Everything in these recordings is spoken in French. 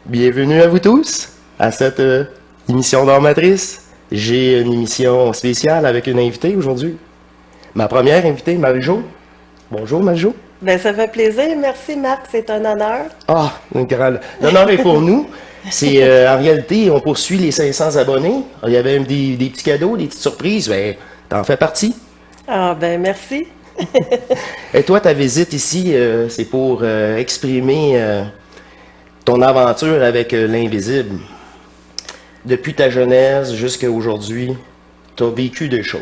Bienvenue à vous tous à cette émission d'Art Matrice. J'ai une émission spéciale avec une invitée aujourd'hui. Ma première invitée, Marie-Jo. Bonjour Marie-Jo. Ben, ça fait plaisir. Merci, Marc. C'est un honneur. Ah, l'honneur est pour nous. C'est en réalité, on poursuit les 500 abonnés. Il y avait des petits cadeaux, des petites surprises. Ben, t'en fais partie. Ah, ben, merci. Et toi, ta visite ici, c'est pour exprimer ton aventure avec l'invisible. Depuis ta jeunesse jusqu'à aujourd'hui, tu as vécu des choses.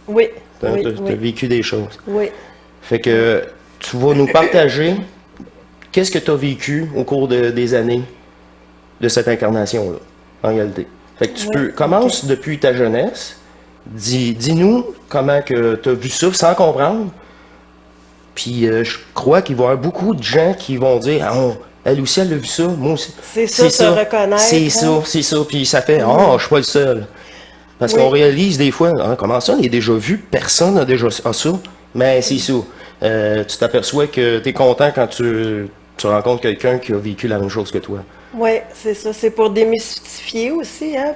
Oui. Tu as, Oui, oui, vécu des choses. oui. Fait que tu vas nous partager qu'est-ce que tu as vécu au cours des années de cette incarnation-là, en réalité. Fait que tu Oui, peux, commence depuis ta jeunesse, dis-nous comment que tu as vu ça sans comprendre. Puis je crois qu'il va y avoir beaucoup de gens qui vont dire ah, elle aussi, elle a vu ça, moi aussi. C'est ça, se reconnaître. C'est ça. Puis ça fait ah, je suis pas le seul. Parce qu'on réalise des fois, ah, comment ça, on est déjà vu, personne n'a déjà ça. Mais c'est ça. Tu t'aperçois que tu es content quand tu rencontres quelqu'un qui a vécu la même chose que toi. Oui, c'est ça. C'est pour démystifier aussi, hein,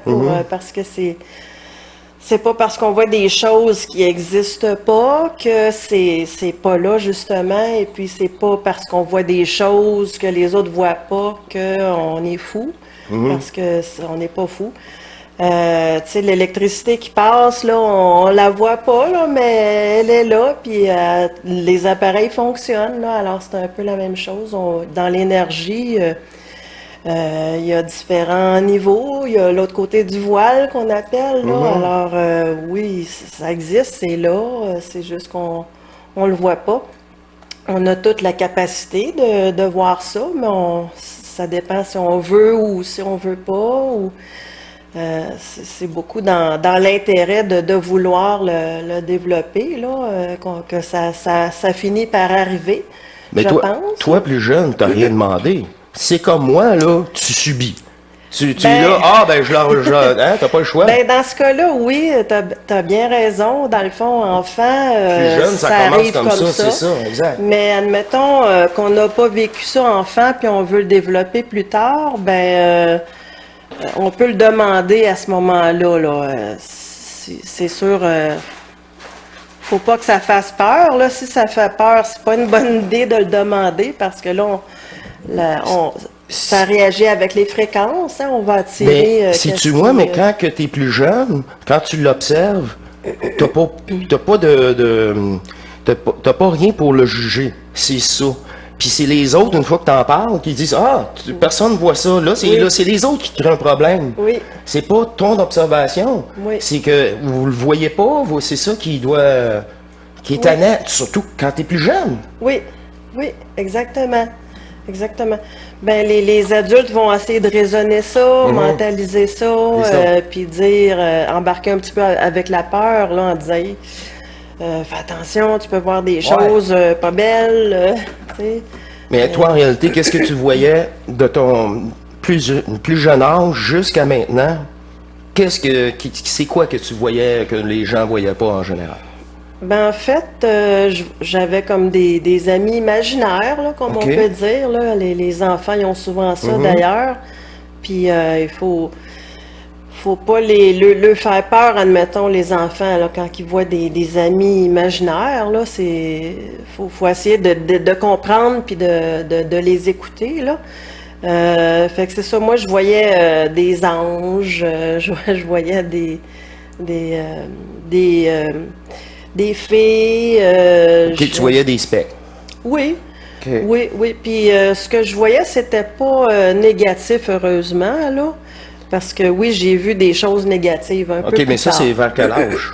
parce que c'est pas parce qu'on voit des choses qui n'existent pas que c'est pas là, justement. Et puis, c'est pas parce qu'on voit des choses que les autres voient pas qu'on est fou. Parce que on n'est pas fou. Tu sais, l'électricité qui passe, là, on la voit pas, là, mais elle est là, puis les appareils fonctionnent, là. Alors, c'est un peu la même chose. Dans l'énergie, il y a différents niveaux. Il y a l'autre côté du voile qu'on appelle, là. Alors, oui, ça existe, c'est là. C'est juste qu'on le voit pas. On a toute la capacité de voir ça, mais ça dépend si on veut ou si on veut pas. C'est beaucoup dans l'intérêt de vouloir le développer, là, que ça finit par arriver, Mais je pense. toi, plus jeune, t'as rien demandé. C'est comme moi, là, tu subis. Tu es Ben- là, hein, t'as pas le choix. Ben, dans ce cas-là, oui, t'as bien raison. Dans le fond, enfant, Plus jeune, ça commence arrive comme ça, c'est ça, exact. Mais admettons qu'on n'a pas vécu ça enfant, puis on veut le développer plus tard, on peut le demander à ce moment-là. Là. C'est sûr, faut pas que ça fasse peur. Là. Si ça fait peur, c'est pas une bonne idée de le demander parce que là, ça réagit avec les fréquences. Hein, on va attirer. Mais si tu vois, mais quand que t'es plus jeune, quand tu l'observes, t'as pas rien pour le juger. C'est ça. Puis c'est les autres, une fois que t'en parles, qui disent ah, personne voit ça. Là, c'est les autres qui créent un problème. Oui. C'est pas ton observation. Oui. C'est que vous le voyez pas. C'est ça qui est tannant, surtout quand t'es plus jeune. Oui, oui, exactement. Exactement. Ben, les adultes vont essayer de raisonner ça, mentaliser ça, puis dire, embarquer un petit peu avec la peur, là, en disant, fais attention, tu peux voir des choses pas belles, tu sais. Mais toi, en réalité, qu'est-ce que tu voyais de ton plus jeune âge jusqu'à maintenant? C'est quoi que tu voyais que les gens voyaient pas en général? Ben, en fait, j'avais comme des amis imaginaires, là, comme on peut dire. Là. Les enfants, ils ont souvent ça, d'ailleurs. Puis, il faut pas leur faire peur, admettons, les enfants, là, quand ils voient des amis imaginaires. Là, faut essayer de comprendre puis de les écouter, là. Fait que c'est ça. Moi, je voyais des anges, je voyais des fées. Tu voyais des spectres. Oui. Okay. Oui. Puis ce que je voyais, c'était pas négatif, heureusement, là. Parce que oui, j'ai vu des choses négatives un peu plus mais ça, tard. c'est vers quel âge?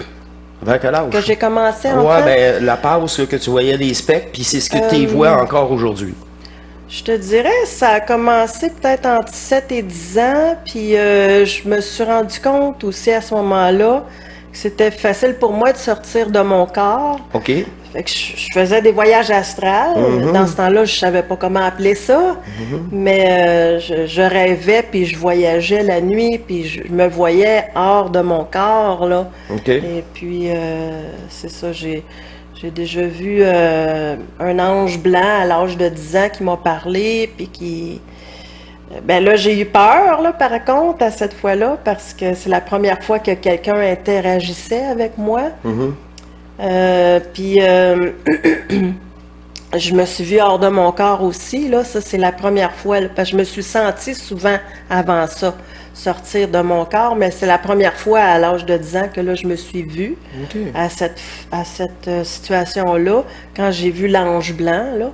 Vers quel âge? Que j'ai commencé, en ouais, fait. Ben, la pause que tu voyais des spectres, puis c'est ce que tu vois encore aujourd'hui. Je te dirais, ça a commencé peut-être entre 7 et 10 ans, puis je me suis rendu compte aussi à ce moment-là que c'était facile pour moi de sortir de mon corps. OK. Fait que je faisais des voyages astrales. Dans ce temps-là, je savais pas comment appeler ça, mais je rêvais, puis je voyageais la nuit, puis je me voyais hors de mon corps, là. OK. Et puis, c'est ça, j'ai déjà vu un ange blanc à l'âge de 10 ans qui m'a parlé, puis Ben là, j'ai eu peur, là, par contre, à cette fois-là, parce que c'est la première fois que quelqu'un interagissait avec moi. Puis, je me suis vue hors de mon corps aussi, là. Ça, c'est la première fois, là, parce que je me suis sentie souvent avant ça sortir de mon corps, mais c'est la première fois à l'âge de 10 ans que là, je me suis vue à cette situation-là, quand j'ai vu l'ange blanc, là.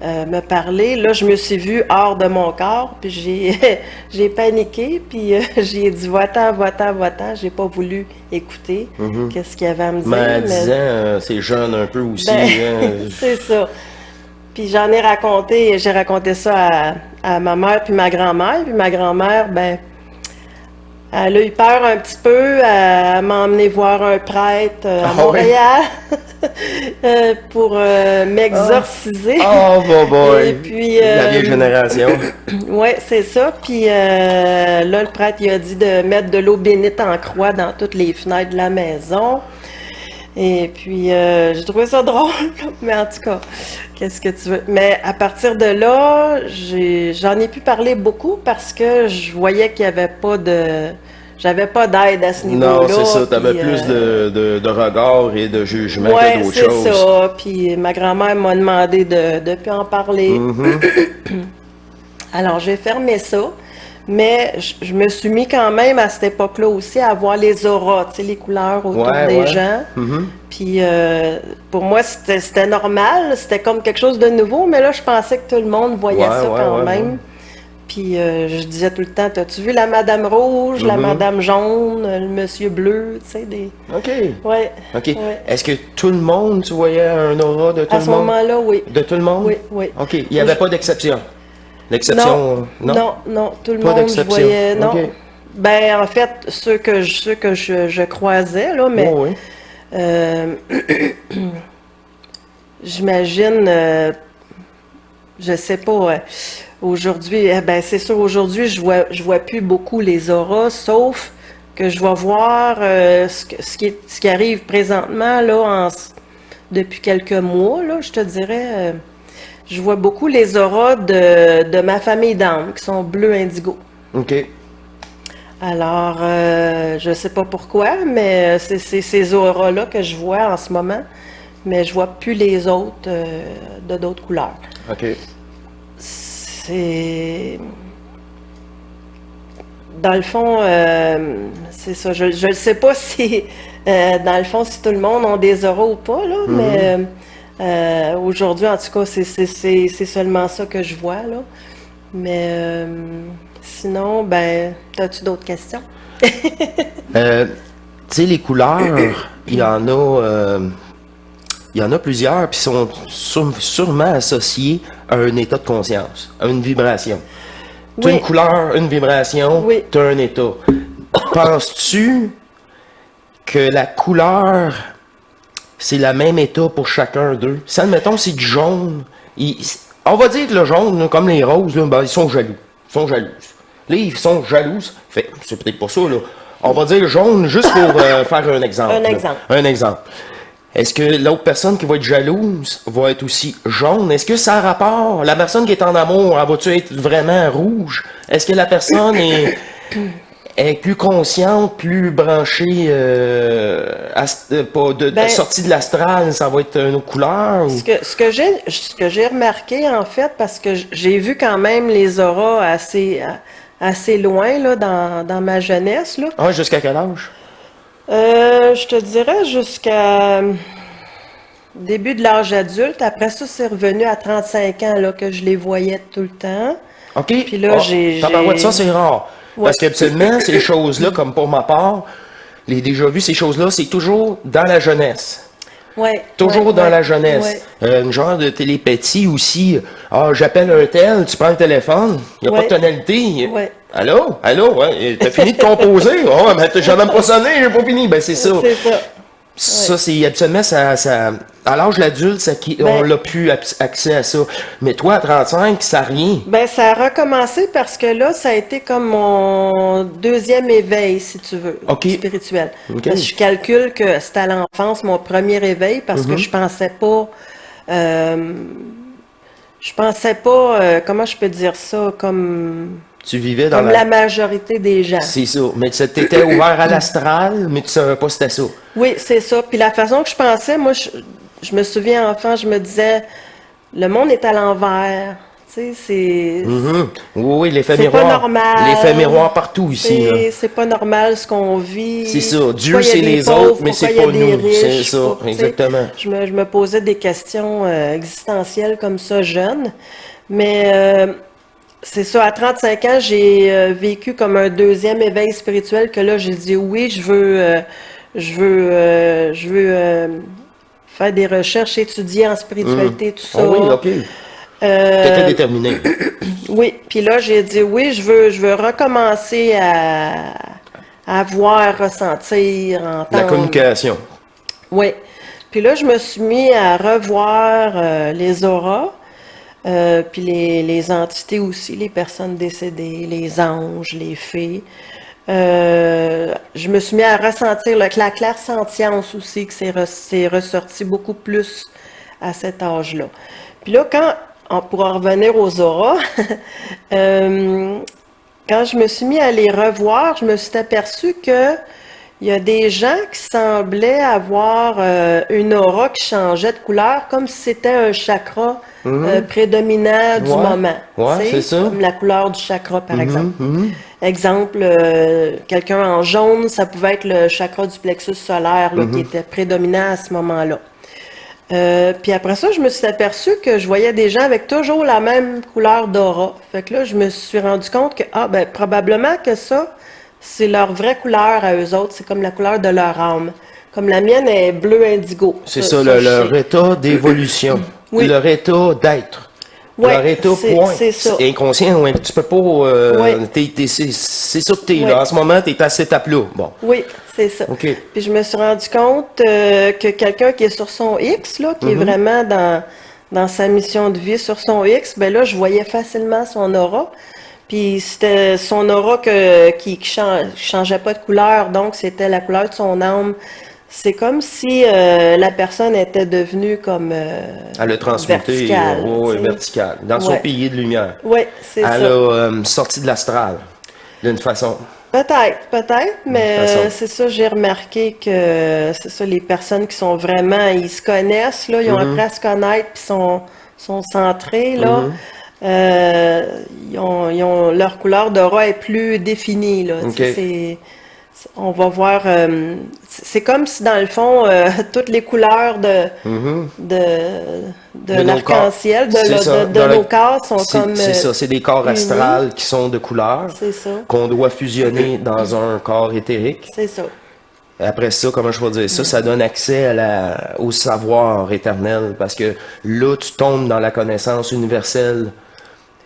Me parler. Là, je me suis vue hors de mon corps, puis j'ai paniqué, puis j'ai dit va-t'en, va-t'en, va-t'en. J'ai pas voulu écouter qu'est-ce qu'il y avait à me dire. Mais à 10 ans, c'est jeune un peu aussi. Ben, c'est ça. Puis j'ai raconté ça à ma mère puis ma grand-mère. Puis ma grand-mère, ben, elle a eu peur un petit peu. Elle m'a emmené voir un prêtre à Montréal pour m'exorciser. Oh, boy! Et puis, la vieille génération. Oui, c'est ça. Puis là, le prêtre, il a dit de mettre de l'eau bénite en croix dans toutes les fenêtres de la maison. Et puis, j'ai trouvé ça drôle, mais en tout cas, qu'est-ce que tu veux? Mais à partir de là, j'en ai pu parler beaucoup parce que je voyais qu'il n'y avait pas j'avais pas d'aide à ce niveau-là. Non, c'est ça. Tu avais plus de regard et de jugement que d'autres choses. Ouais, c'est ça. Puis ma grand-mère m'a demandé de plus en parler. Alors, j'ai fermé ça. Mais je me suis mis quand même à cette époque-là aussi à voir les auras, tu sais, les couleurs autour des gens. Puis pour moi, c'était normal, c'était comme quelque chose de nouveau, mais là, je pensais que tout le monde voyait ça quand même. Puis je disais tout le temps, t'as-tu vu la Madame Rouge, la Madame Jaune, le Monsieur Bleu, tu sais, des... OK. Ouais. OK. Ouais. Est-ce que tout le monde, tu voyais un aura de tout le monde? À ce moment-là, oui. De tout le monde? Oui, oui. OK. Il n'y avait pas d'exception? L'exception, non, tout le monde, je voyais, non. Okay. Ben, en fait, ceux que je croisais, là, mais j'imagine, je sais pas, aujourd'hui, ben, c'est sûr, aujourd'hui, je vois plus beaucoup les auras, sauf que je vais voir ce qui arrive présentement, là, depuis quelques mois, là, je te dirais... je vois beaucoup les auras de ma famille d'âmes, qui sont bleues indigo. OK. Alors, je sais pas pourquoi, mais c'est ces auras-là que je vois en ce moment, mais je vois plus les autres de d'autres couleurs. OK. C'est... Dans le fond, c'est ça. Je ne sais pas si, dans le fond, si tout le monde a des auras ou pas, là, mais... aujourd'hui, en tout cas, c'est seulement ça que je vois, là. Mais sinon, ben, as-tu d'autres questions? Tu sais, les couleurs, il y en a plusieurs, puis sont sûrement associées à un état de conscience, à une vibration. Tu as une couleur, une vibration, tu as un état. Penses-tu que la couleur... c'est le même état pour chacun d'eux? Si, admettons, c'est du jaune, on va dire que le jaune, comme les roses, là, ben, ils sont jaloux. Ils sont jalouses. Là, ils sont jalouses. C'est peut-être pas ça, là. On va dire jaune juste pour faire un exemple. Un exemple. Est-ce que l'autre personne qui va être jalouse va être aussi jaune? Est-ce que ça a rapport? La personne qui est en amour, elle va-tu être vraiment rouge? Est-ce que la personne est plus consciente, plus branchée, sortie de l'astral, ça va être une autre couleur? Ou... Ce que j'ai remarqué, en fait, parce que j'ai vu quand même les auras assez loin, là, dans ma jeunesse, là. Ah, jusqu'à quel âge? Je te dirais jusqu'à début de l'âge adulte. Après ça, c'est revenu à 35 ans, là, que je les voyais tout le temps. OK. Puis là, ça, c'est rare. Parce qu'habituellement, ces choses-là, comme pour ma part, les déjà vus, ces choses-là, c'est toujours dans la jeunesse. Toujours dans la jeunesse. Une genre de télépathie aussi. Ah, j'appelle un tel, tu prends le téléphone, il n'y a pas de tonalité. Allô? T'as fini de composer? Oh, mais j'en ai même pas sonné, j'ai pas fini. Ben, c'est ça. C'est ça. Ça, c'est absolument, à l'âge de l'adulte, on n'a plus accès à ça. Mais toi, à 35, ça n'a rien. Ben, ça a recommencé parce que là, ça a été comme mon deuxième éveil, si tu veux, spirituel. Parce que je calcule que c'était à l'enfance mon premier éveil parce que je pensais pas, comment je peux dire ça, comme... Tu vivais dans Comme la majorité des gens. C'est ça. Mais tu étais ouvert à l'astral, mais tu savais pas c'était ça. Oui, c'est ça. Puis la façon que je pensais, moi, je me souviens enfant, je me disais, le monde est à l'envers. Tu sais, c'est... Oui, oui, l'effet C'est miroir. pas normal. L'effet miroir partout ici. Là. C'est pas normal ce qu'on vit. C'est ça. Dieu, Pourquoi il y a c'est des les pauvres, autres, mais pourquoi c'est il y a pas des nous. riches, C'est ça, tu sais, exactement. Je me posais des questions existentielles comme ça, jeune. Mais c'est ça, à 35 ans, j'ai vécu comme un deuxième éveil spirituel que là, j'ai dit oui, je veux faire des recherches, étudier en spiritualité, tout ça. Ah oui, OK. T'étais déterminé. Oui, puis là, j'ai dit oui, je veux recommencer à voir, ressentir, entendre. La communication. Oui. Puis là, je me suis mis à revoir les auras, puis les entités aussi, les personnes décédées, les anges, les fées. Je me suis mis à ressentir la clairsentience aussi, que c'est ressorti beaucoup plus à cet âge-là. Puis là, pour en revenir aux auras, quand je me suis mis à les revoir, je me suis aperçue que il y a des gens qui semblaient avoir une aura qui changeait de couleur, comme si c'était un chakra prédominant du Ouais. moment. Ouais, Tu sais, c'est ça. comme la couleur du chakra, par exemple. Exemple, quelqu'un en jaune, ça pouvait être le chakra du plexus solaire là, qui était prédominant à ce moment-là. Puis après ça, je me suis aperçue que je voyais des gens avec toujours la même couleur d'aura. Fait que là, je me suis rendu compte que, probablement que ça, c'est leur vraie couleur à eux autres. C'est comme la couleur de leur âme. Comme la mienne est bleu indigo. C'est ça, je leur sais. état d'évolution. Oui. Leur état d'être. Ouais, leur état, c'est- point. c'est ça. Inconscient, ouais. Tu peux pas... Ouais. c'est ça que t'es Ouais. là. En ce moment, t'es à cette étape-là. Bon. Oui, c'est ça. OK. Puis je me suis rendu compte que quelqu'un qui est sur son X, là, qui est vraiment dans sa mission de vie sur son X, ben là, je voyais facilement son aura. Puis c'était son aura qui changeait pas de couleur, donc c'était la couleur de son âme. C'est comme si la personne était devenue comme Elle a transmuté. verticale. Ouais, tu sais. verticale. Dans son Ouais. pilier de lumière. Oui, c'est Elle ça. a sorti de l'astral. D'une façon. Peut-être, mais façon. c'est ça, j'ai remarqué que c'est ça, les personnes qui sont vraiment, ils se connaissent, là, ils ont appris à se connaître, puis sont centrés, là. Ils ont leur couleur d'aura est plus définie, là. Tu sais, OK. on va voir, c'est comme si dans le fond, toutes les couleurs de nos l'arc-en-ciel, corps. C'est ça. de Dans nos le- corps sont comme C'est ça, c'est des corps unis. astrales qui sont de couleur, C'est ça, qu'on doit fusionner dans un corps éthérique. c'est ça. Après ça, comment je peux dire ça? Ça donne accès au savoir éternel, parce que là, tu tombes dans la connaissance universelle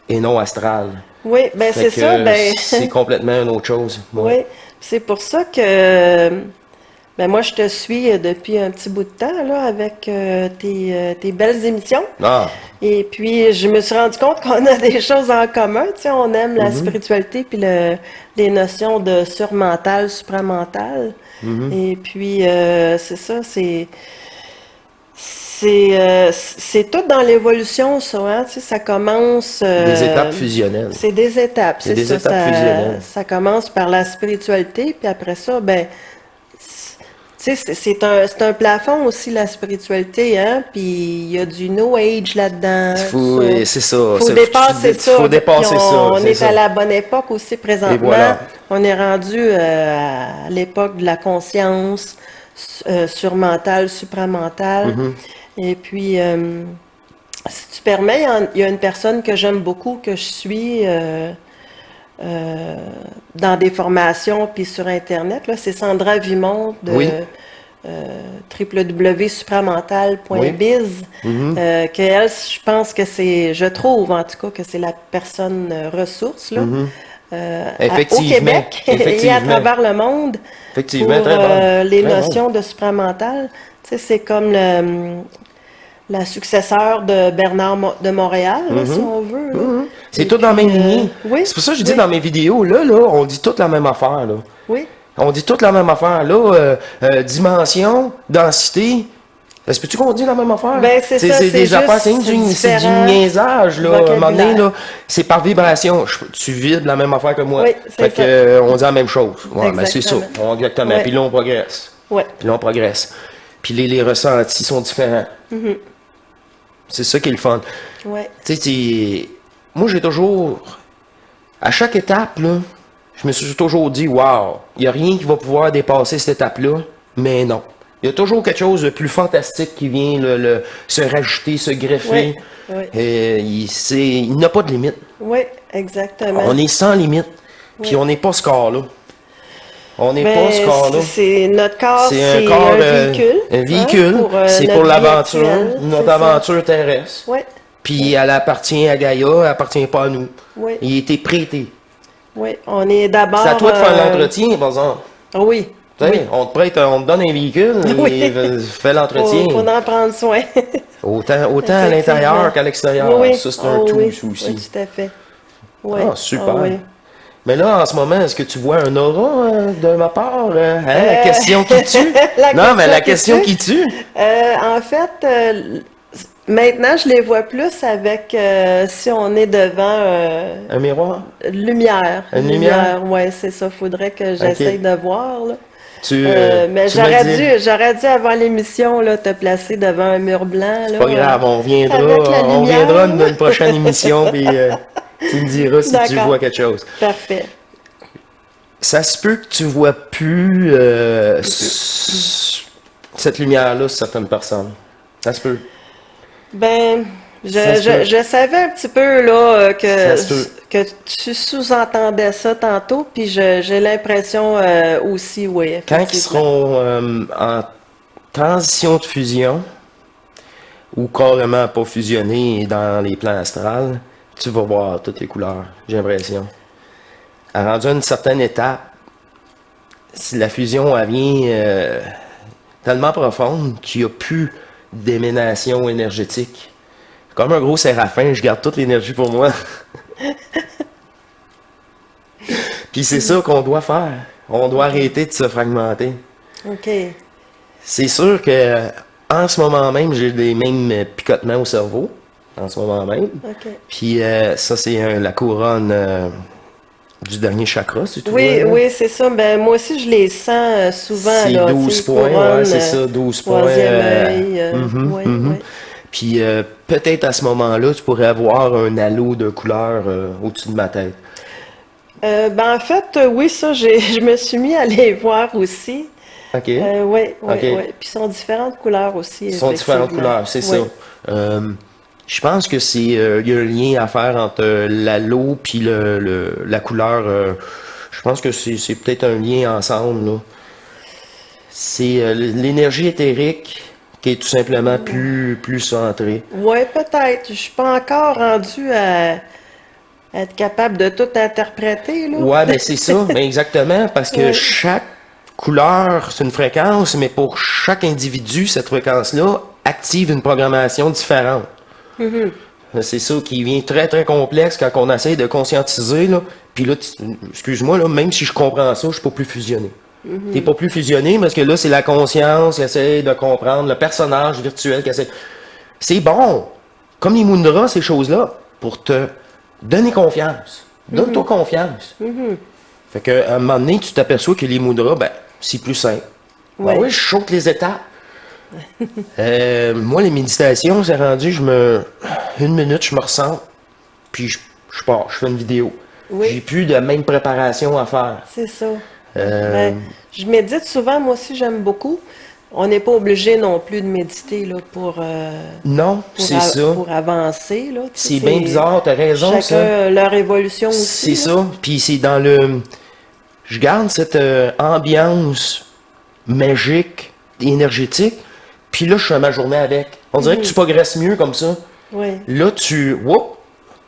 et non astrale. Oui, ben Fait c'est que ça, ben... c'est complètement une autre chose. Ouais. Oui, c'est pour ça que ben moi je te suis depuis un petit bout de temps là avec tes belles émissions. Ah, Et puis je me suis rendu compte qu'on a des choses en commun, tu sais, on aime la spiritualité puis les notions de surmental, supramental. Et puis c'est ça, c'est tout dans l'évolution, ça, hein? Tu sais, ça commence... des étapes fusionnelles. C'est des étapes, C'est c'est des ça. étapes fusionnelles. Ça commence par la spiritualité, puis après ça, ben... Tu sais, c'est un plafond aussi, la spiritualité, hein? Puis il y a du New Age là-dedans. tout ça. C'est ça. Faut c'est- dépasser ça. Faut dépasser Puis ça. on c'est est ça. à la bonne époque aussi présentement. Et voilà. On est rendu à l'époque de la conscience surmentale, supramentale. Mm-hmm. Et puis, si tu permets, il y a une personne que j'aime beaucoup, que je suis dans des formations puis sur Internet. Là, c'est Sandra Vimont de Oui. www.supramental.biz. Que elle, je pense que je trouve en tout cas que c'est la personne ressource là, au Effectivement. Québec et à Effectivement. travers le monde Effectivement, pour très bon. les Très notions de supramental. Tu sais, c'est comme la successeur de Bernard de Montréal, là, si on veut. Là. C'est Et tout dans la puis, même lignée. oui, C'est pour ça que je dis oui. dans mes vidéos, là, on dit toute la même affaire, là. Oui, On dit toute la même affaire, là. Dimension, densité, Est-ce que tu qu'on dit la même affaire? Ben, c'est ça, c'est c'est des juste affaires, c'est du différent niaisage, là. À un moment donné, vocabulaire. là, c'est par vibration. Tu vibres la même affaire que moi. Oui, c'est fait que, ça. on dit la même chose. Ouais, ben, c'est ça. Exactement. Exactement. Ouais. Puis là, on progresse. Ouais. Puis là, on progresse. Puis les ressentis sont différents. C'est ça qui est le fun. Ouais. Tu sais, moi, j'ai toujours, à chaque étape, là, je me suis toujours dit, wow, il n'y a rien qui va pouvoir dépasser cette étape-là, mais non. Il y a toujours quelque chose de plus fantastique qui vient se rajouter, se greffer. Oui, oui. Et il n'a pas de limite. Oui, exactement. On est sans limite. Puis on n'est pas ce corps-là. On n'est pas ce corps-là. C'est notre corps, C'est c'est un corps, un véhicule. un véhicule. C'est notre pour vie l'aventure, actuelle, notre c'est ça. aventure terrestre. Oui, Puis elle appartient à Gaïa, elle appartient pas à nous. oui, Il a été prêté. oui. On est d'abord. C'est à toi de faire l'entretien, par exemple. Oui. Tu sais, Oui. on te prête, on te donne un véhicule, Oui. et fais l'entretien. Faut en prendre soin. Autant à Effectivement. l'intérieur qu'à l'extérieur. Oui, Ça, c'est un oh tout oui. aussi. Oui, tout à fait. Oui. Ah, super. Ah oui. Mais là, en ce moment, est-ce que tu vois un aura de ma part? La question qui tue? Non, mais la question qui tue? En fait, maintenant, je les vois plus avec si on est devant Un miroir? lumière. Une lumière? Oui, c'est ça. Faudrait que j'essaye de voir. Là. Mais tu me dis- j'aurais dû avant l'émission là, te placer devant un mur blanc. C'est pas grave, on reviendra, avec la on lumière. reviendra dans une prochaine émission, puis tu me diras si tu D'accord. vois quelque chose. Parfait. Ça se peut que tu vois plus cette lumière-là sur certaines personnes. Ça se peut. Ben, Ça se peut. je savais un petit peu là Ça se peut. que tu sous-entendais ça tantôt, puis j'ai l'impression aussi, oui. Quand ils effectivement. seront en transition de fusion, ou carrément pas fusionnés dans les plans astrales, tu vas voir toutes les couleurs, j'ai l'impression. Rendu à une certaine étape, si la fusion elle vient tellement profonde qu'il n'y a plus d'éménation énergétique. Comme un gros séraphin, je garde toute l'énergie pour moi. Puis c'est ça qu'on doit faire. On doit arrêter de se fragmenter. OK. C'est sûr que en ce moment même, j'ai des mêmes picotements au cerveau. En ce moment même. OK. Puis ça, c'est la couronne du dernier chakra, si tu Oui, vois, là. oui, c'est ça. Ben, moi aussi, je les sens souvent. C'est Là, 12 tu sais, points, couronne, ouais, c'est ça, 12 points. troisième œil. Oui, oui. Puis peut-être à ce moment-là, tu pourrais avoir un halo de couleur au-dessus de ma tête. Ben, en fait, oui, ça, je me suis mis à les voir aussi. OK? Oui, oui, Ok. oui. Puis ils sont différentes couleurs aussi. Ils sont différentes effectivement. couleurs, c'est Oui. ça. Je pense que c'est il y a un lien à faire entre l'halo puis la couleur. Je pense que c'est peut-être un lien ensemble, là. C'est l'énergie éthérique qui est tout simplement plus centrée. Oui, peut-être. Je suis pas encore rendue à être capable de tout interpréter, là. Ouais, mais c'est ça, mais exactement, parce que Ouais. chaque couleur, c'est une fréquence, mais pour chaque individu, cette fréquence-là active une programmation différente. C'est ça qui vient très très complexe quand on essaie de conscientiser, là. Puis là, excuse-moi, là, même si je comprends ça, je suis pas plus fusionné. T'es pas plus fusionné parce que là, c'est la conscience qui essaie de comprendre, le personnage virtuel qui essaie. C'est bon, comme les mudras, ces choses-là, pour te donner confiance. Donne-toi confiance. Fait qu'à un moment donné, tu t'aperçois que les mudras, ben, c'est plus simple. Ben Ouais. oui, je saute les étapes. Moi, les méditations, c'est rendu, une minute, je me ressens, puis je pars, je fais une vidéo. Oui. J'ai plus de même préparation à faire. C'est ça. Euh, Ben, je médite souvent, moi aussi, j'aime beaucoup. On n'est pas obligé non plus de méditer là, Non, c'est ça. pour avancer. Là, tu sais, C'est bien bizarre, t'as raison, chacun ça. leur évolution aussi. C'est là. ça. Puis c'est dans je garde cette ambiance magique, énergétique, puis là, je fais ma journée avec. On dirait que tu progresses mieux comme ça. Oui. Là,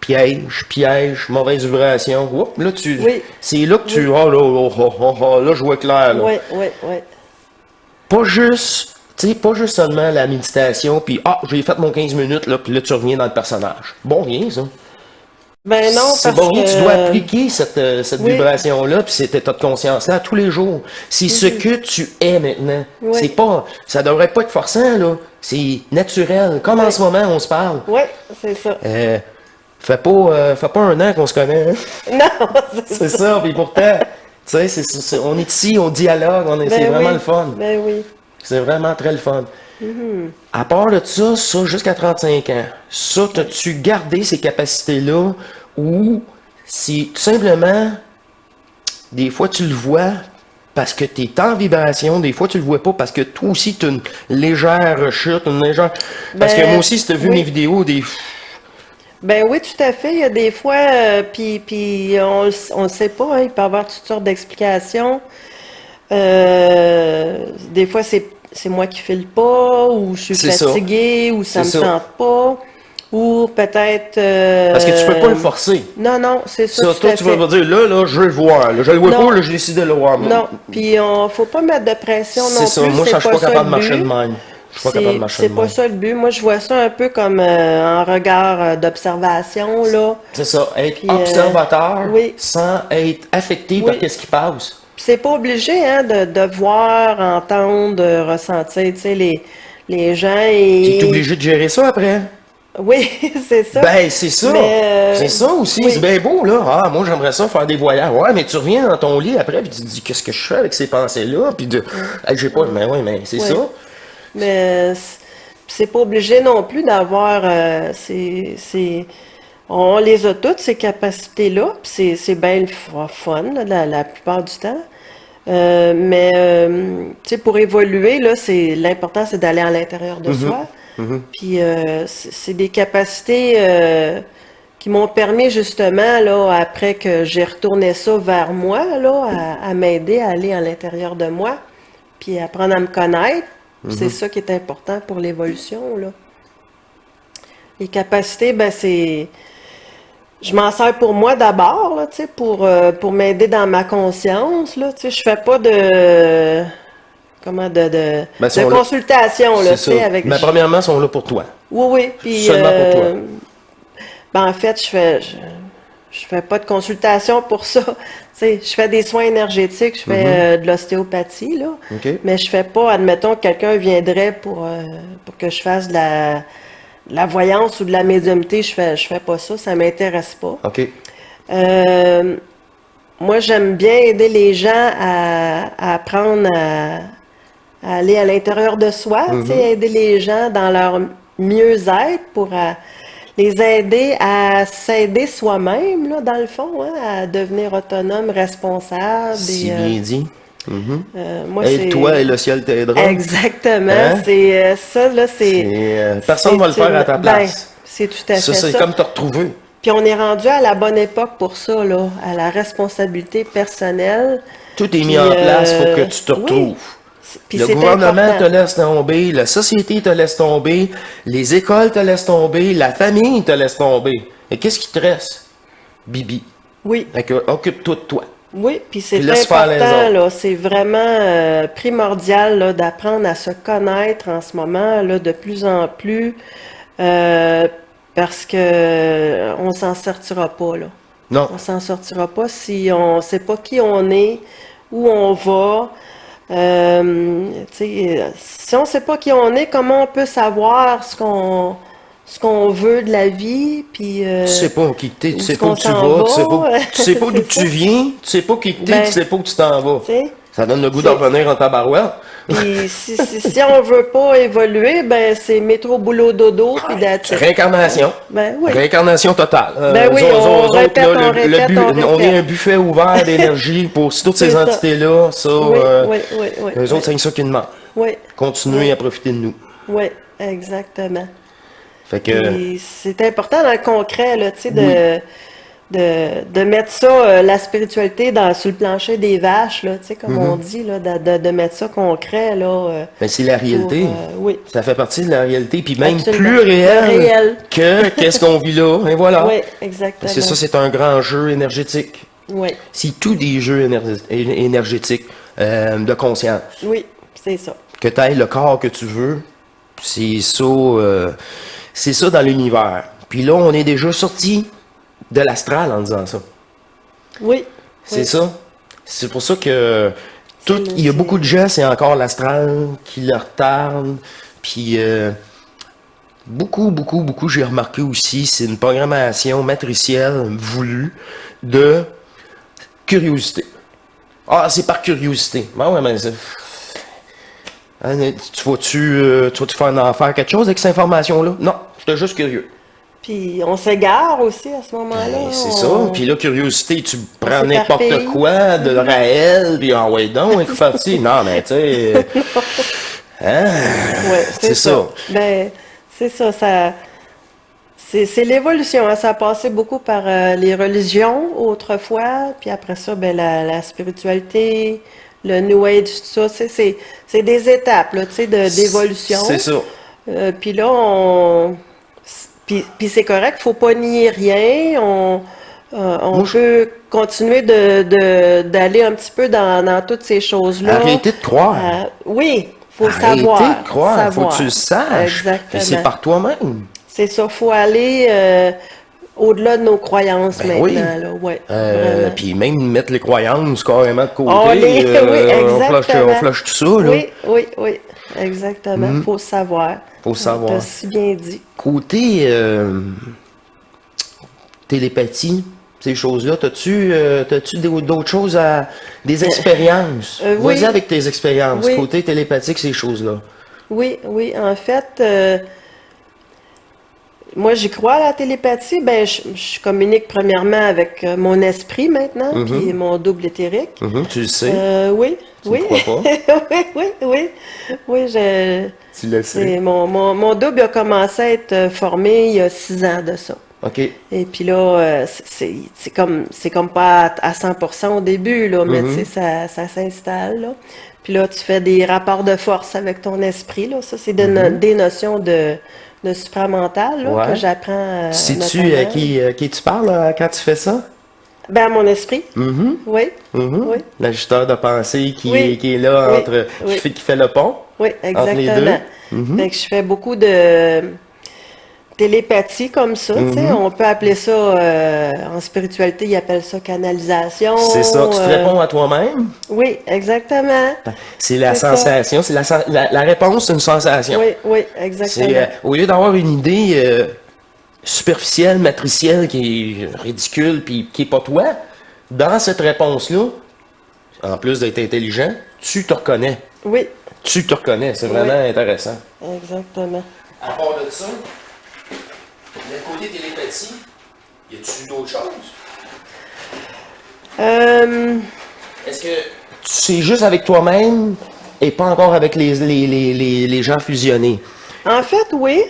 piège, mauvaise vibration. Whoop, là, Oui. c'est là que tu, là, je vois clair, là. Oui, oui, oui. Pas juste, tu sais, pas juste seulement la méditation, puis j'ai fait mon 15 minutes, là, puis là, tu reviens dans le personnage. Bon, rien, ça. Ben non, C'est parce bon, que... tu dois appliquer cette Oui. vibration-là, puis cet état de conscience-là tous les jours. C'est ce que tu es maintenant. Oui. C'est pas, ça devrait pas être forçant, là. C'est naturel. Comme en Oui. ce moment, on se parle. Oui, c'est ça. Fait pas un an qu'on se connaît, hein. Non, C'est ça, puis pourtant, tu sais, on est ici, on dialogue, c'est Ben vraiment oui. le fun. Ben oui. C'est vraiment très le fun. À part de ça jusqu'à 35 ans, ça, t'as-tu gardé ces capacités-là ou si tout simplement, des fois tu le vois parce que tu es en vibration, des fois tu le vois pas parce que toi aussi tu as une légère chute, une légère... Parce que Ben, moi aussi, si tu as vu oui. mes vidéos, Ben oui, tout à fait. Il y a des fois, puis on le sait pas, hein, il peut y avoir toutes sortes d'explications. Des fois, c'est moi qui file pas, ou je suis C'est ça. fatiguée, ou ça me C'est ça. tente pas, ou peut-être... parce que tu peux pas le forcer. Non, non, c'est ça, Ça, tout toi, à tu vas fait. me dire, là, je veux le voir. Là, je le vois Non. pas, là, je décide de le voir. Non, puis faut pas mettre de pression non C'est ça. plus, Moi, c'est je suis pas pas ça capable de le marcher de but. même. Je suis pas capable de marcher C'est de pas même. ça le but. Moi, je vois ça un peu comme un regard d'observation, là. C'est ça, être Puis, observateur oui. sans être affecté Oui. par ce qui passe. Puis c'est pas obligé, hein, de voir, entendre, de ressentir, tu sais, les gens Tu et... es obligé de gérer ça après. Oui, c'est ça. Ben, c'est ça. Mais, C'est ça aussi. oui. C'est bien beau, là. Ah, moi, j'aimerais ça faire des voyages. Ouais, mais tu reviens dans ton lit après, puis tu te dis, qu'est-ce que je fais avec ces pensées-là? Puis hey, j'ai pas. Mais oui, mais c'est Oui. ça. Mais c'est pas obligé non plus d'avoir on les a toutes ces capacités-là, puis c'est bien le fun là, la plupart du temps. Tu sais, pour évoluer là, l'important c'est d'aller à l'intérieur de soi. Puis c'est des capacités qui m'ont permis justement là après que j'ai retourné ça vers moi là à m'aider à aller à l'intérieur de moi, puis apprendre à me connaître. C'est ça qui est important pour l'évolution, là. Les capacités, ben c'est... Je m'en sers pour moi d'abord, là, tu sais, pour m'aider dans ma conscience, là, tu sais. Je fais pas de... Comment, de Ben, sont là. consultation, là, tu C'est sais, ça. avec... Mais premièrement, ils sont là pour toi. Oui, oui, puis... Seulement pour toi. Ben, en fait, je fais pas de consultation pour ça. Tu sais, je fais des soins énergétiques, je fais de l'ostéopathie, là. OK. Mais je fais pas, admettons que quelqu'un viendrait pour que je fasse de la voyance ou de la médiumnité, je fais pas ça m'intéresse pas. OK. Moi, j'aime bien aider les gens à apprendre à aller à l'intérieur de soi, tu sais, aider les gens dans leur mieux-être pour les aider à s'aider soi-même, là, dans le fond, hein, à devenir autonome, responsable. Si Et, bien dit. moi, Aide-toi et le ciel t'aidera. Exactement. Hein? C'est ça, là, c'est... Personne ne va le faire à ta place. Ben, c'est tout à fait Ça, c'est ça. comme te retrouver. Puis on est rendu à la bonne époque pour ça, là, à la responsabilité personnelle. Tout est mis Puis, en place pour que tu te oui. retrouves. Puis Le c'est gouvernement important. te laisse tomber, la société te laisse tomber, les écoles te laissent tomber, la famille te laisse tomber. Et qu'est-ce qui te reste? Bibi. Oui, Fait que, occupe-toi de toi. oui, puis c'est Puis laisse faire les important, autres. là, c'est vraiment primordial, là, d'apprendre à se connaître en ce moment, là, de plus en plus, parce que on s'en sortira pas, là. Non. On s'en sortira pas si on sait pas qui on est, où on va. Si on sait pas qui on est, comment on peut savoir ce qu'on veut de la vie, puis Tu sais pas qui t'es, tu où sais est-ce pas où qu'on tu s'en vas, va. tu sais pas d'où C'est tu ça. viens, tu sais pas qui t'es, Ben, tu sais pas où tu t'en vas. Tu sais? Ça donne le goût C'est- d'en revenir en tabarouette. Puis si on veut pas évoluer, ben c'est métro, boulot, dodo, puis that's it. Réincarnation. Ben oui. Réincarnation totale. Ben oui, on répète, on répète, on on est répète. un buffet ouvert d'énergie pour toutes ces C'est ça. entités-là. Ça, Oui, oui, oui, oui. eux autres, c'est ça qu'ils demandent. Oui, Continuez à profiter de nous. oui, exactement. Fait que, Puis c'est important dans le concret, là, tu sais, de mettre ça, la spiritualité sur le plancher des vaches, là, tu sais, comme on dit, là, de mettre ça concret, là. ben, c'est la réalité. Oui. Ça fait partie de la réalité, puis même Absolument. plus réel, Réel. que qu'est-ce qu'on vit là. Et voilà. Oui, exactement. Parce que ça, c'est un grand jeu énergétique. Oui, C'est tout des jeux énergétiques de conscience. oui, c'est ça. Que tu ailles le corps que tu veux, c'est ça dans l'univers. Puis là, on est déjà sorti de l'astral en disant ça. Oui. C'est oui. ça. C'est pour ça que il y a c'est- beaucoup de gens, c'est encore l'astral qui leur retarde. Puis beaucoup, j'ai remarqué aussi, c'est une programmation matricielle voulue de curiosité. Ah, c'est par curiosité. Ben ouais, mais hein, tu vas-tu faire faire quelque chose avec cette information-là? Non, j'étais juste curieux. Puis on s'égare aussi à ce moment-là. Ben, c'est ça. on- Puis là, curiosité, tu on prends n'importe s'éparpille. quoi de Raël, puis ah ouais, donc, il faut faire ci. Non, mais tu sais. Hein? Ouais, C'est ça. Ben, c'est ça, c'est l'évolution, hein. Ça a passé beaucoup par les religions autrefois, puis après ça, ben, la spiritualité, le New Age, tout ça, c'est des étapes, là, tu sais, d'évolution. C'est ça. Puis là, puis c'est correct, faut pas nier rien, on peut continuer d'aller un petit peu dans toutes ces choses-là. Arrêtez de croire. Oui, faut Arrêtez savoir. de croire. Faut savoir. que tu le saches. Exactement. Et c'est par toi-même. C'est ça, faut aller au-delà de nos croyances Ben maintenant, oui. là, ouais, vraiment. Puis même mettre les croyances carrément de côté. Oui, on exactement. flush tout ça, là. Oui, exactement. Faut savoir. Faut savoir. T'as si bien dit. Côté télépathie, ces choses-là, t'as-tu d'autres choses des expériences? oui. Vas-y avec tes expériences. Oui. Côté télépathique, ces choses-là. Oui, en fait, moi j'y crois à la télépathie. Ben, je communique premièrement avec mon esprit maintenant, puis mon double éthérique. Tu le sais. Oui, Tu oui. ne crois pas? Oui, Tu le sais. mon double a commencé à être formé il y a 6 ans de ça. OK. Et puis là, c'est comme pas à 100% au début, là, mais tu sais, ça s'installe, là. Puis là, tu fais des rapports de force avec ton esprit, là. Ça, c'est des notions de supramental, là, Ouais. que j'apprends Sais-tu notamment. à qui tu parles quand tu fais ça? Ben, à mon esprit. Oui, oui, L'ajusteur de pensée qui, Oui. qui est là Oui. entre Oui. qui fait le pont oui, entre les deux. exactement. Fait que je fais beaucoup de télépathie comme ça, tu sais. On peut appeler ça, en spiritualité, ils appellent ça canalisation. C'est ça, tu te réponds à toi-même. Oui, exactement. C'est la c'est ça. sensation, c'est la réponse, c'est une sensation. Oui, C'est exactement. au lieu d'avoir une idée superficielle, matricielle, qui est ridicule, puis qui est pas toi, dans cette réponse-là, en plus d'être intelligent, tu te reconnais. Oui, Tu te reconnais, c'est vraiment intéressant. exactement. À part de ça, le côté télépathie, y a-tu d'autres choses? Est-ce que c'est juste avec toi-même et pas encore avec les gens fusionnés? En fait, oui.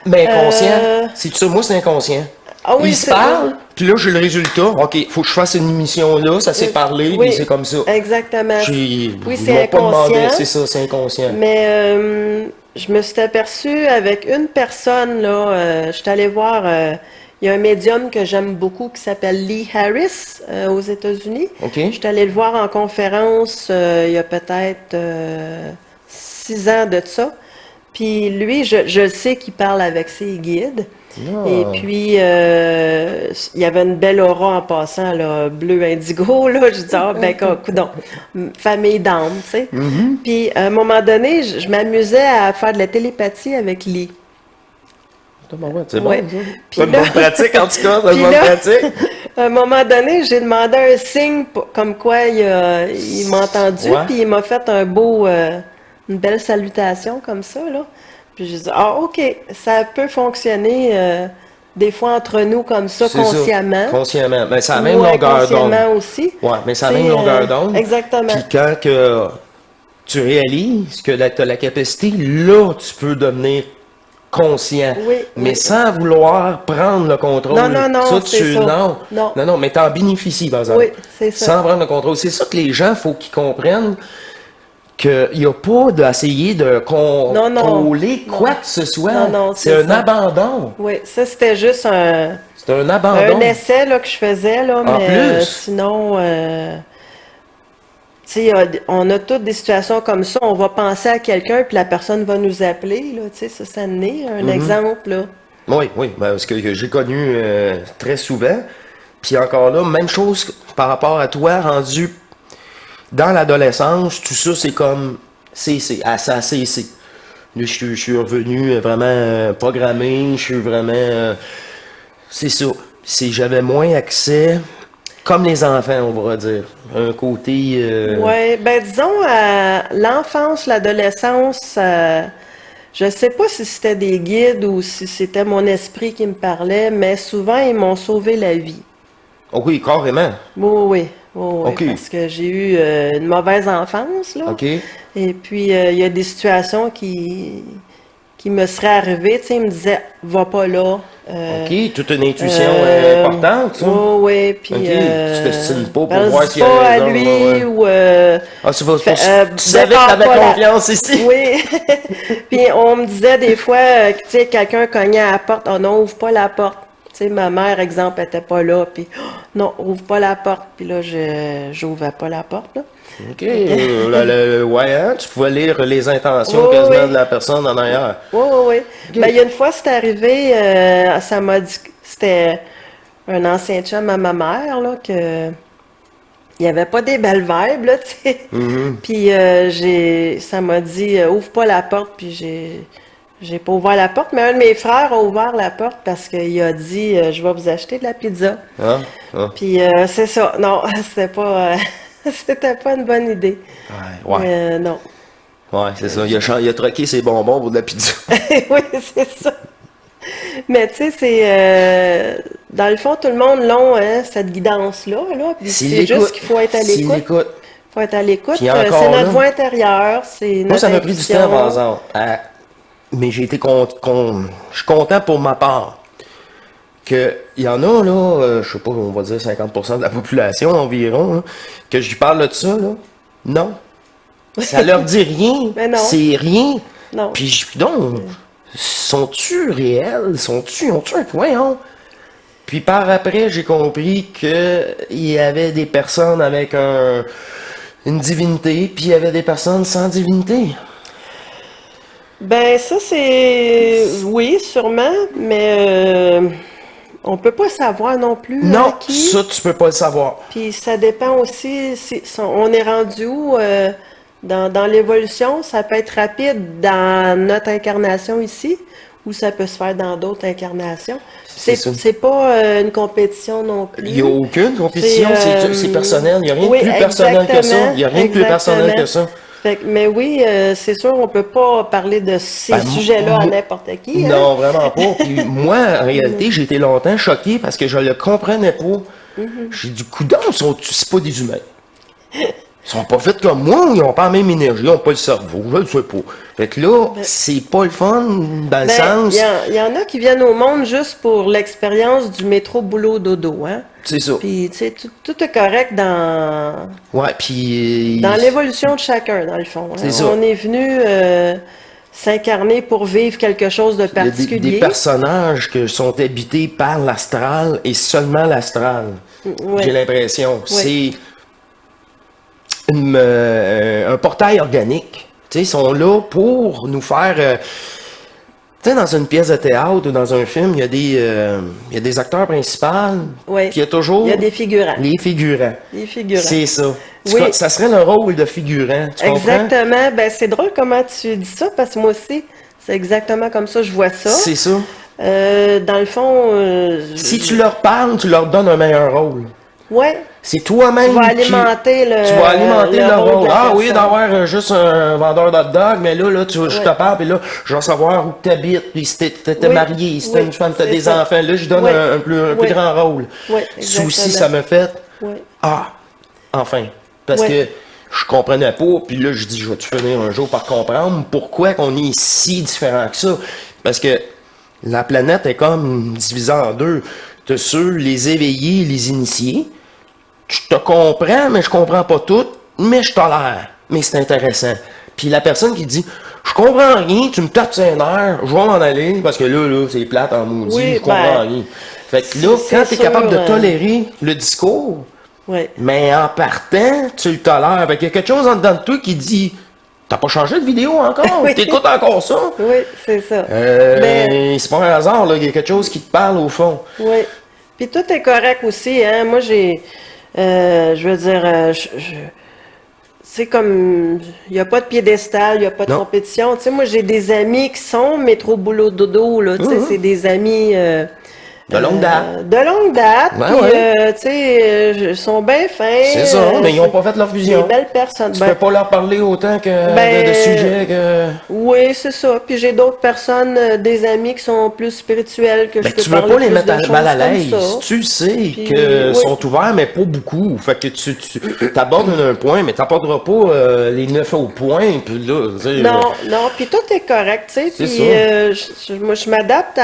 Mais inconscient, c'est ça, moi c'est inconscient. Ah oui, Ils se c'est parlent, puis là j'ai le résultat. OK, faut que je fasse une émission là, ça s'est parlé, Oui, puis c'est comme ça. Exactement. Oui, Oui, ils c'est m'ont pas demandé, inconscient. c'est ça, c'est inconscient. Mais je me suis aperçue avec une personne, là, je suis allée voir, il y a un médium que j'aime beaucoup qui s'appelle Lee Harris aux États-Unis. OK. Je suis allée le voir en conférence il y a peut-être 6 ans de ça. Puis lui, je sais qu'il parle avec ses guides. Ah. Et puis, il y avait une belle aura en passant, là, bleu indigo, là. Je dis, ah, ben, coudonc, famille d'âme, tu sais. Puis, à un moment donné, je m'amusais à faire de la télépathie avec Lee. C'est bon, Ouais. ça. Puis C'est une là- bonne pratique, en tout cas, c'est une Puis bonne là- pratique. À un moment donné, j'ai demandé un signe comme quoi il m'a entendu, Ouais. puis il m'a fait une belle salutation comme ça, là. Puis j'ai dit, ah, OK, ça peut fonctionner des fois entre nous comme ça, C'est ça, consciemment. consciemment. Mais c'est la Ou même longueur d'onde. inconsciemment aussi. Ouais, mais c'est la même C'est, longueur d'onde. exactement. Puis quand que tu réalises que tu as la capacité, là, tu peux devenir conscient. Oui, mais oui. sans vouloir prendre le contrôle. Non, c'est ça. Non, mais t'en bénéficies, par exemple. Oui, c'est ça. Sans prendre le contrôle. C'est ça que les gens, faut qu'ils comprennent qu'il n'y a pas d'essayer de contrôler Non. quoi que ce soit. Non, c'est c'est un ça. abandon. Oui, ça, c'était juste C'est un abandon. un essai là, que je faisais, là, En mais plus. sinon, tu sais, on a toutes des situations comme ça. On va penser à quelqu'un, puis la personne va nous appeler, là, tu sais, ça naît, un exemple, là. Oui, ben, parce que j'ai connu très souvent. Puis encore là, même chose par rapport à toi, rendu dans l'adolescence, tout ça, c'est comme cessé, ça a cessé. Là, je suis revenu vraiment programmé, je suis vraiment... c'est ça. J'avais moins accès, comme les enfants, on va dire. Un côté... Oui, ben disons, l'enfance, l'adolescence, je sais pas si c'était des guides ou si c'était mon esprit qui me parlait, mais souvent, ils m'ont sauvé la vie. Oh oui, carrément. Oui, oui, OK. parce que j'ai eu une mauvaise enfance, là. OK. Et puis, il y a des situations qui me seraient arrivées, tu sais, ils me disaient, va pas là. OK, toute une intuition importante, ça. Oui, puis... OK, tu t'estimes pas pour pense voir s'il y a pas à raison. lui, Ouais. ou... Ah, tu vas fait, tu savais que départ t'avais pas la- confiance ici. Oui. Puis on me disait des fois, que, tu sais, quelqu'un cognait à la porte, oh non, ouvre pas la porte. Tu sais, ma mère, exemple, était pas là, puis oh, non, ouvre pas la porte. Puis là, j'ouvrais pas la porte, là. OK, ouais, hein, tu pouvais lire les intentions Oui, quasiment oui. de la personne en arrière. Oui, oui, oui. Ben, il y a une fois, c'est arrivé, ça m'a dit, c'était un ancien chum à ma mère, là, que il n'y avait pas des belles vibes, là, tu sais. Puis ça m'a dit, ouvre pas la porte, puis j'ai pas ouvert la porte, mais un de mes frères a ouvert la porte parce qu'il a dit, je vais vous acheter de la pizza. Hein? Ah. Puis c'est ça, non, c'était pas une bonne idée. Ouais, Non. ouais, c'est ça. Il a troqué ses bonbons pour de la pizza. Oui, c'est ça. Mais tu sais, dans le fond, tout le monde l'a, hein, cette guidance-là, là. Puis S'il c'est l'écoute. juste qu'il faut être à S'il l'écoute. l'écoute. Faut être à l'écoute. Puis encore C'est là, notre voix intérieure, c'est Moi, notre ça m'a pris du intuition. temps, par exemple. Mais j'ai été je suis content pour ma part. Que il y en a, là, je sais pas, on va dire 50% de la population environ, là, que je lui parle de ça, là. Non. Ça leur dit rien. Mais non. C'est rien. Non. Puis je donc, sont-tu réels? Ont-tu un voyons? Puis par après, j'ai compris que il y avait des personnes avec une divinité, puis il y avait des personnes sans divinité. Ben ça c'est oui, sûrement, mais on peut pas savoir non plus Non, à qui. ça, tu peux pas le savoir. Puis ça dépend aussi si on est rendu où dans l'évolution, ça peut être rapide dans notre incarnation ici ou ça peut se faire dans d'autres incarnations. C'est ça. C'est pas une compétition non plus. Il n'y a aucune compétition, C'est, c'est personnel. Il n'y a rien oui, de plus personnel que ça. exactement, Il n'y a rien de plus personnel que ça. Fait mais oui, c'est sûr, on peut pas parler de ces Ben, sujets-là à n'importe qui. Hein? Non, vraiment pas. Puis moi, en réalité, j'ai été longtemps choqué parce que je le comprenais pas. J'ai dit, coudonc, c'est pas des humains. Ils sont pas faits comme moi, ils ont pas la même énergie, ils ont pas le cerveau, je le sais pas. Fait que là, c'est pas le fun dans le sens. Il y en a qui viennent au monde juste pour l'expérience du métro boulot dodo, hein. C'est ça. Puis, tu sais, tout est correct Ouais, puis. dans l'évolution de chacun, dans le fond. Hein. C'est ça. On est venu s'incarner pour vivre quelque chose de Il y a particulier. des personnages qui sont habités par l'astral et seulement l'astral. Ouais. J'ai l'impression. Oui. C'est un portail organique. Tu sais, ils sont là pour nous faire. Tu sais, dans une pièce de théâtre ou dans un film, il y a des acteurs principaux. Oui. Puis il y a toujours Il y a des figurants. les figurants. Des figurants. C'est ça. Oui. Ça serait le rôle de figurant. Tu comprends? Exactement. Ben, c'est drôle comment tu dis ça, parce que moi aussi, c'est exactement comme ça que je vois ça. C'est ça. Dans le fond, Si tu leur parles, tu leur donnes un meilleur rôle. ouais, C'est toi-même tu vas qui... alimenter le Tu vas alimenter le rôle. de la Ah oui, personne. d'avoir juste un vendeur d'hot dog, mais là, je te parle, puis là, je veux savoir où tu habites, puis si t'étais Oui, marié, si t'as oui, une femme, t'as c'est des ça. enfants. Là, je donne Oui, un plus oui. grand rôle. Oui, Ça aussi, exactement. ça me fait... Oui. Ah, enfin. Parce Oui. que je comprenais pas, puis là, je dis, je vais-tu finir un jour par comprendre pourquoi qu'on est si différent que ça. Parce que la planète est comme divisée en deux. T'as ceux, les éveillés, les initiés. Je te comprends, mais je comprends pas tout, mais je tolère. Mais c'est intéressant. Puis la personne qui dit, je comprends rien, tu me tapes sur les nerfs, je vais m'en aller, parce que là, c'est plate en maudit, Oui, je comprends rien. Fait que là, c'est quand tu es sûr, capable de tolérer le discours, Oui. mais en partant, tu le tolères. Fait qu'il y a quelque chose en dedans de toi qui dit, t'as pas changé de vidéo encore, Oui. t'écoutes encore ça. Oui, c'est ça. C'est pas un hasard, là, il y a quelque chose qui te parle au fond. Oui. Puis tout est correct aussi, hein. Moi, je veux dire, c'est comme, il n'y a pas de piédestal, il n'y a pas de Non. compétition. Tu sais, moi, j'ai des amis qui sont métro boulot dodo, là. Tu sais, c'est des amis De longue date. de longue date. Ouais, Puis, ouais. tu sais, ils sont bien fins. C'est ça, mais ils n'ont pas fait leur Des fusion. belles personnes. Tu Ben, peux pas leur parler autant que Ben, de sujets que... oui, c'est ça. Puis j'ai d'autres personnes, des amis qui sont plus spirituels, que Ben, je peux tu veux parler pas les plus mettre de mal à choses comme l'aise. ça. Tu sais Puis, qu'ils oui. sont ouverts, mais pas beaucoup. Fait que tu abordes un point, mais tu n'aborderas pas les 9 autres points. Puis là, tu sais, Non, non, puis tout est correct, tu sais. C'est Puis ça. moi, je m'adapte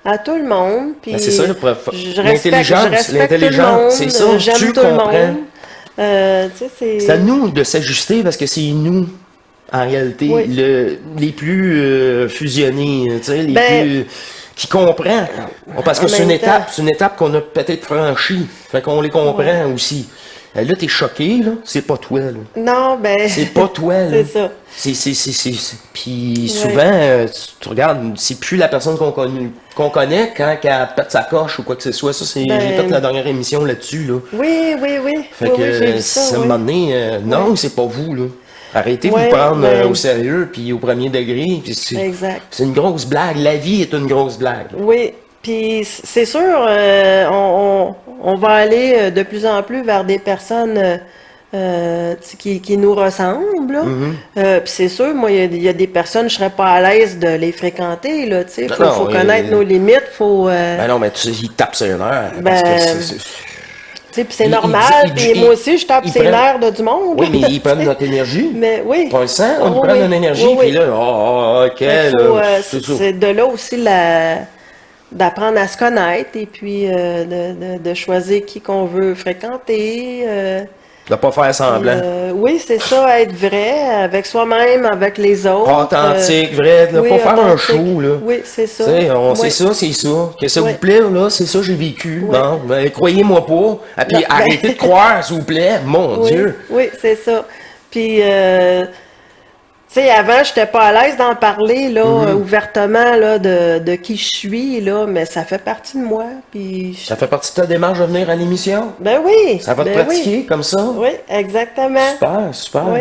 à tout le monde. Puis ben, c'est ça, je l'intelligence, respecte tout le l'intelligence, monde, c'est ça, j'aime tu tout le comprends. monde. Tu sais, C'est à nous de s'ajuster parce que c'est nous, en réalité, Oui. les plus fusionnés, tu sais, les Ben, plus qui comprennent. Parce que en c'est une même temps. étape, c'est une étape qu'on a peut-être franchie. Fait qu'on les comprend aussi. Là, t'es choqué, là, c'est pas toi, là. Non, ben. C'est pas toi, là. C'est ça. Puis souvent, tu regardes, c'est plus la personne qu'on connaît quand elle pète sa coche ou quoi que ce soit. Ça, c'est, Ben, j'ai fait la dernière émission là-dessus, là. Oui, oui, oui. Fait Oui, que, oui, j'ai vu ça, à un oui. moment donné, non, c'est pas vous, là. Arrêtez de Ouais, vous prendre ben- au sérieux, puis au premier degré. Puis Exact. c'est une grosse blague. La vie est une grosse blague. Oui, puis c'est sûr, on va aller de plus en plus vers des personnes qui nous ressemblent. Là. Mm-hmm. Puis c'est sûr, moi, il y a des personnes, je serais pas à l'aise de les fréquenter. Là, tu sais. Non, Faut connaître nos limites. Faut, Ben non, mais tu sais, ils tapent sur les nerfs. Ben, Parce que tu sais, puis c'est ils- normal. ils- Puis ils- moi aussi, je tape ils ses prennent- nerfs de du monde. Oui, mais ils prennent Tu sais. notre énergie. Mais oui. On le sent, on Oh, prend oui. notre énergie, Oui, puis oui. là, ok, Fait que là, c'est c'est ça. c'est de là aussi d'apprendre à se connaître et puis de choisir qui qu'on veut fréquenter. De pas faire semblant. Oui, c'est ça, être vrai avec soi-même, avec les autres. Authentique, vrai, de oui, pas faire un authentique. show, là. Oui, c'est ça. Tu sais, Oui. c'est ça, c'est ça. Que ça Ouais. vous plaît, là, c'est ça, j'ai vécu. Ouais. Bon, ben, croyez-moi pas. Et puis, Non, ben- arrêtez de croire, s'il vous plaît. Mon Oui, Dieu. oui, c'est ça. Puis, tu sais, avant, j'étais pas à l'aise d'en parler, là, Mm-hmm. ouvertement, là, de qui je suis, là, mais ça fait partie de moi. Puis, Ça fait partie de ta démarche de venir à l'émission? ben oui. Ça va te ben pratiquer oui. comme ça? Oui, exactement. Super, super. Oui.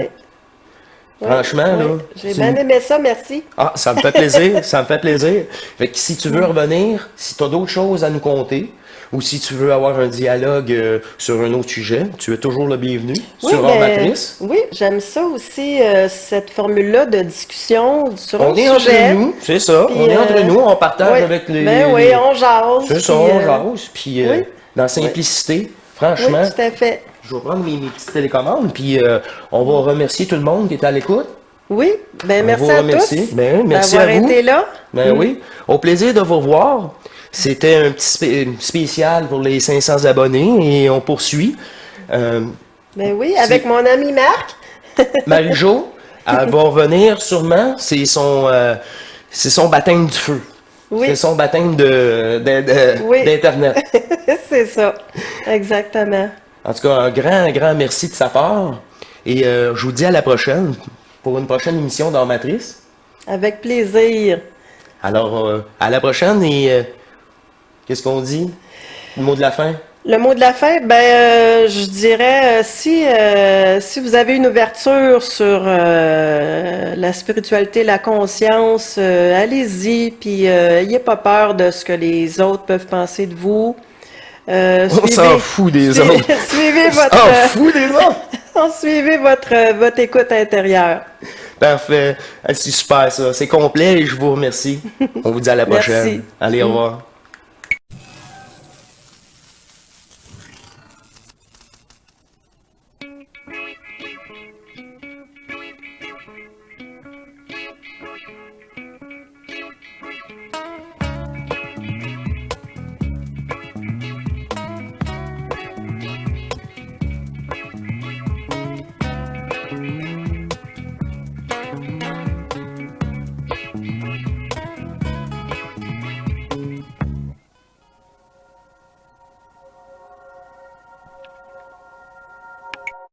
Franchement, Oui, là. j'ai c'est bien une- aimé ça, merci. Ah, ça me fait plaisir, ça me fait plaisir. Fait que si tu veux revenir, si tu as d'autres choses à nous conter, ou si tu veux avoir un dialogue sur un autre sujet, tu es toujours le bienvenu sur Hors Matrice. oui, j'aime ça aussi, cette formule-là de discussion sur On un est entre sujet. nous, c'est ça. Puis, On est entre nous, on partage oui, avec les. Ben oui, on jase. C'est ça, puis, on jase. Puis oui. dans simplicité, Oui, franchement, tout à fait. je vais prendre mes petites télécommandes, puis on va remercier tout le monde qui est à l'écoute. Oui, ben On merci vous à remercie. tous Ben oui, merci à d'avoir vous. été là. Ben oui, au plaisir de vous revoir. C'était un petit spécial pour les 500 abonnés et on poursuit. Ben oui, avec mon ami Marc. Marie-Jo, elle va revenir sûrement. C'est son baptême du feu. Oui. C'est son baptême Oui. d'Internet. C'est ça, exactement. En tout cas, un grand merci de sa part. Et je vous dis à la prochaine pour une prochaine émission d'Hors Matrice. Avec plaisir. Alors, à la prochaine et qu'est-ce qu'on dit? Le mot de la fin? Le mot de la fin, je dirais, si vous avez une ouverture sur la spiritualité, la conscience, allez-y, puis ayez pas peur de ce que les autres peuvent penser de vous. On s'en fout des autres. Suivez On s'en votre, fout des autres. suivez votre écoute intérieure. Parfait. C'est super ça. C'est complet et je vous remercie. On vous dit à la prochaine. Merci. Allez, au revoir.